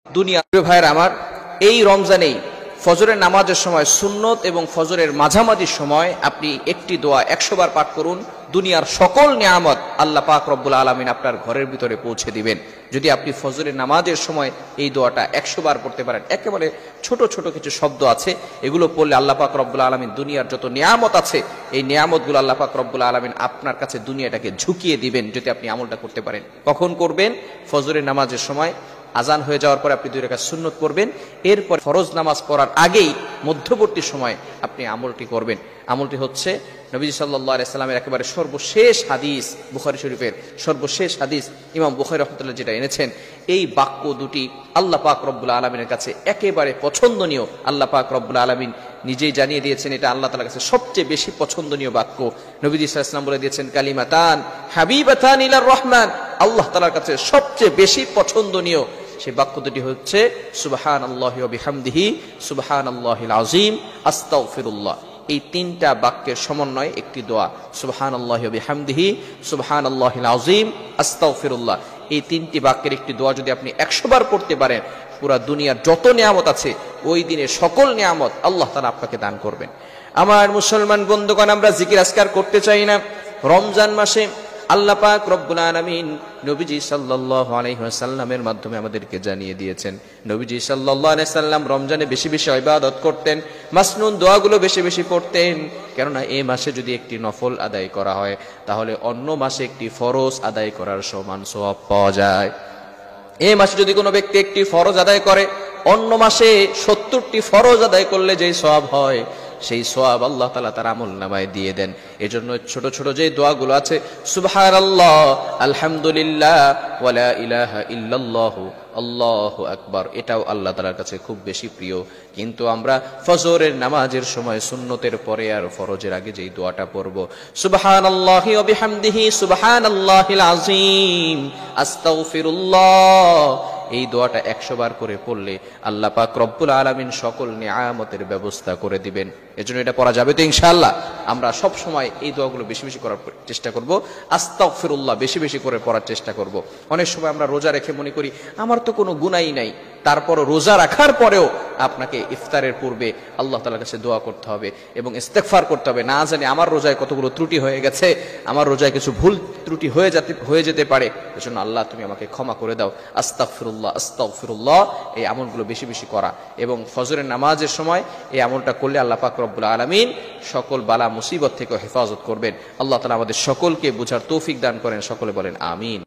দুনিয়া প্রিয় ভাইয়ের আমার, এই রমজানেই ফজরের নামাজের সময় সুন্নত এবং ফজরের মাঝামাঝি সময় আপনি একটি দোয়া 100 বার পাঠ করুন। দুনিয়ার সকল নিয়ামত আল্লাহ পাক রব্বুল আলামিন আপনার ঘরের ভিতরে পৌঁছে দিবেন যদি আপনি ফজরের নামাজের সময় এই দোয়াটা 100 বার পড়তে পারেন। একেবারে ছোট ছোট কিছু শব্দ আছে, এগুলো পড়লে আল্লাহ পাক রব্বুল আলামিন দুনিয়ার যত নিয়ামত আছে এই নিয়ামতগুলো আল্লাহ পাক রব্বুল আলামিন আপনার কাছে দুনিয়াটাকে ঝুঁকিয়ে দিবেন যদি আপনি আমলটা করতে পারেন। কখন করবেন? ফজরের নামাজের সময় আজান হয়ে যাওয়ার পরে আপনি 2 রাকাত সুন্নত পড়বেন, এরপর ফরজ নামাজ পড়ার আগেই মধ্যবর্তী সময় আপনি আমলটি করবেন। আমলটি হচ্ছে নবীজি সাল্লাল্লাহু আলাইহি সাল্লামের একেবারে সর্বশেষ হাদিস, বুখারী শরীফের সর্বশেষ হাদিস, ইমাম বুখারী রাহমাতুল্লাহ যেটা এনেছেন, এই বাক্য দুটি আল্লাহ পাক রব্বুল আলামিনের কাছে একেবারে পছন্দনীয়। আল্লাহ পাক রব্বুল আলামিন নিজেই জানিয়ে দিয়েছেন এটা আল্লাহ তাআলার কাছে সবচেয়ে বেশি পছন্দনীয় বাক্য। নবীজি সাল্লাল্লাহু আলাইহি সাল্লাম বলে দিয়েছেন, কালিমাতান হাবিবাতান ইলার রহমান, আল্লাহ তাআলার কাছে সবচেয়ে বেশি পছন্দনীয় সেই বাক্য দুটি হচ্ছে সুবহানাল্লাহি ওয়া বিহামদিহি সুবহানাল্লাহিল আযীম আস্তাগফিরুল্লাহ। এই তিনটা বাক্যের সমন্বয়ে একটি দোয়া, সুবহানাল্লাহি ওয়া বিহামদিহি সুবহানাল্লাহিল আযীম আস্তাগফিরুল্লাহ। এই তিনটি বাক্যের একটি দোয়া যদি আপনি 100 বার পড়তে পারেন, পুরা দুনিয়ার যত নিয়ামত আছে ওই দিনে সকল নিয়ামত আল্লাহ তাআলা আপনাকে দান করবেন। আমার মুসলমান বন্ধুগণ, আমরা জিকির আজকার করতে চাই না। রমজান মাসে আল্লাহ পাক রব্বুল আলামিন নবীজি সাল্লাল্লাহু আলাইহি ওয়াসাল্লামের মাধ্যমে আমাদেরকে জানিয়ে দিয়েছেন, নবীজি সাল্লাল্লাহু আলাইহি সাল্লাম রমজানে বেশি বেশি ইবাদত করতেন, মাসনুন দোয়াগুলো বেশি বেশি পড়তেন। কেননা এই মাসে যদি একটি নফল আদায় করা হয় তাহলে অন্য মাসে একটি ফরজ আদায় করার সমান সওয়াব পাওয়া যায়। এই মাসে যদি কোনো ব্যক্তি একটি ফরজ আদায় করে, অন্য মাসে 70টি ফরজ আদায় করলে যেই সওয়াব হয় সেই সওয়াব আল্লাহ তাআলা তার আমলনামায় দিয়ে দেন। এজন্য ছোট ছোট যে দোয়াগুলো আছে, সুবহানাল্লাহ, আলহামদুলিল্লাহ, ওয়া লা ইলাহা ইল্লাল্লাহ, আল্লাহু আকবার, এটাও আল্লাহ তাআলার কাছে খুব বেশি প্রিয়। কিন্তু আমরা ফজরের নামাজের সময় সুন্নতের পরে আর ফরজের আগে যেই দোয়াটা পড়ব, সুবহানাল্লাহি ওয়া বিহামদিহি সুবহানাল্লাহিল আযীম আস্তাগফিরুল্লাহ, এই দোয়াটা 100 বার করে পড়লে আল্লাহ পাক রব্বুল আলামিন সকল নিয়ামতের ব্যবস্থা করে দিবেন। এজন্য এটা পড়া যাবে তো ইনশাআল্লাহ। আমরা সব সময় এই দোয়াগুলো বেশি বেশি করার চেষ্টা করব, আস্তাগফিরুল্লাহ বেশি বেশি করে পড়ার চেষ্টা করব। অনেক সময় আমরা রোজা রেখে মনে করি আমার তো কোনো গুনাহই নাই, তারপরও রোজা রাখার পরেও আপনাকে ইফতারের পূর্বে আল্লাহ তাআলার কাছে দোয়া করতে হবে এবং ইস্তেগফার করতে হবে। না জানি আমার রোজায় কতগুলো ত্রুটি হয়ে গেছে, আমার রোজায় কিছু ভুল ত্রুটি হয়ে যেতে পারে, এজন্য আল্লাহ তুমি আমাকে ক্ষমা করে দাও, আস্তাগফিরুল্লাহ আস্তাগফিরুল্লাহ। এই আমলগুলো বেশি বেশি করা এবং ফজরের নামাজের সময় এই আমলটা করলে আল্লাহ পাক রব্বুল আলামিন সকল বালা মুসিবত থেকে হেফাজত করবেন। আল্লাহ তাআলা আমাদের সকলকে বুঝার তৌফিক দান করেন। সকলে বলেন আমিন।